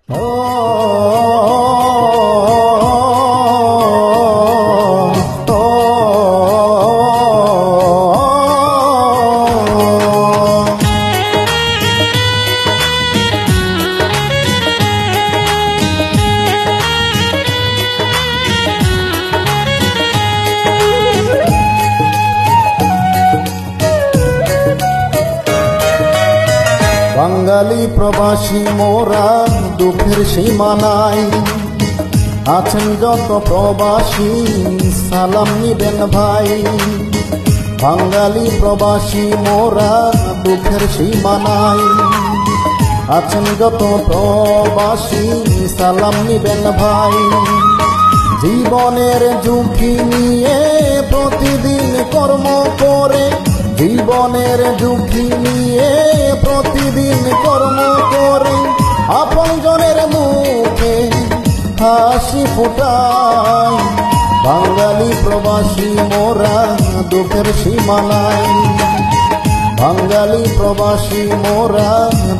বাঙালি প্রবাসী মোরা দুঃখের সীমানায় আছেন যত প্রবাসী সালাম নিবেন ভাই। বাঙালি প্রবাসী মোরা দুঃখের সীমানায় আছেন যত প্রবাসী সালাম নিবেন ভাই। জীবনের ঝুঁকি নিয়ে প্রতিদিন কর্ম করে, জীবনের ঝুঁকি নিয়ে প্রতিদিন কর্ম করে আপনজনের মুখে হাসি ফোটায়। বাঙালি প্রবাসী মোরা দুঃখের সীমানায়, বাঙালি প্রবাসী মোরা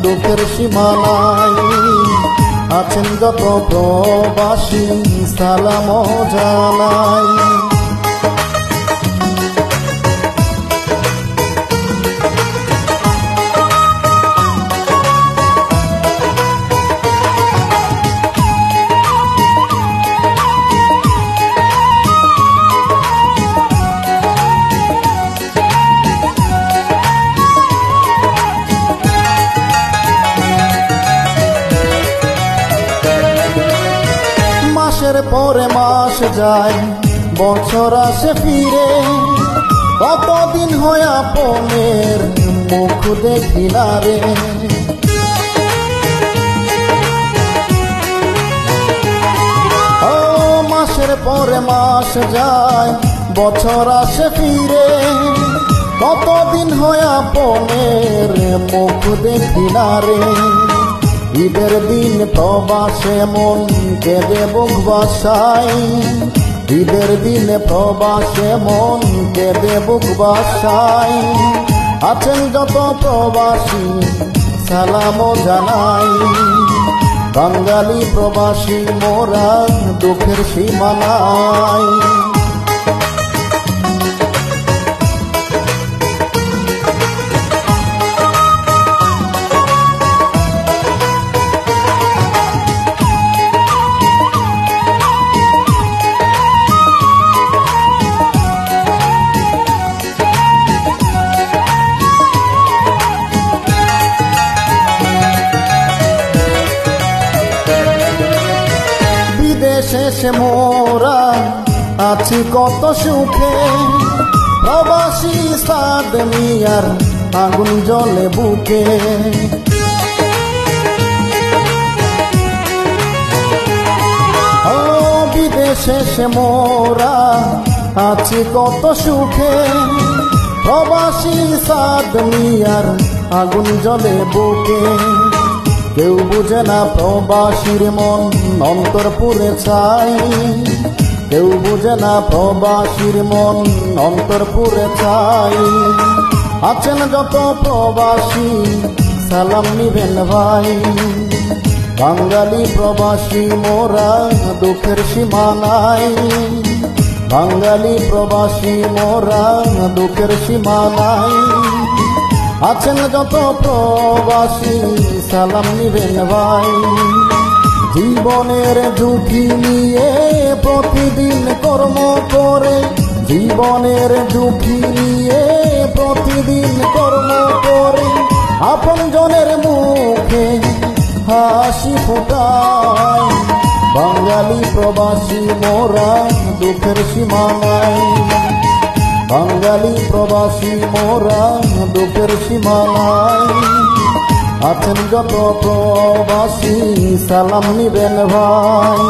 দুঃখের সীমানায় আছেন যত প্রবাসী সালাম জানাই। মাসের পরে মাস যায়, বছর আসে ফিরে, কতদিন হয় আপনের মুখ দেখি না রে। ও মাসের পরে মাস যায়, বছর আসে ফিরে, কতদিন হয় আপনের মুখ দেখি না রে। ঈদের দিন প্রবাসে মন কেঁদে বুক বাসায়, ঈদের দিন প্রবাসে মন কেঁদে বুক বাসায় আছেন যত প্রবাসী সালাম জানাই। বাঙালি প্রবাসী মোরা দুঃখের সীমানায়। শেষে মোরা আছি কত সুখে, প্রবাসী সাদ মিয়ার আগুন জ্বলে বুকে। ও বিদেশে সে মোরা আছি কত সুখে, প্রবাসী সাদ মিয়ার আগুন জ্বলে বুকে। কেউ বুঝে না প্রবাসীর মন অন্তর পুরে চাই, কেউ বুঝে না প্রবাসীর মন অন্তর পুরে চাই আছেন যত প্রবাসী সালাম নিবেন ভাই। বাঙালি প্রবাসী মোরা দুঃখের সীমানায়, বাঙালি প্রবাসী মোরা দুঃখের সীমানায় আছেন যত প্রবাসী সালাম নিবেন ভাই। জীবনের ঝুঁকি নিয়ে প্রতিদিন কর্ম করে, জীবনের ঝুঁকি নিয়ে প্রতিদিন কর্ম করে আপনজনের মুখে হাসি ফোটায়। বাঙালি প্রবাসী মোরা দুঃখের সীমানায়, বাঙালি প্রবাসী মোরা দুঃখের সীমানায় আছেন যত প্রবাসী সালাম নিবেন ভাই।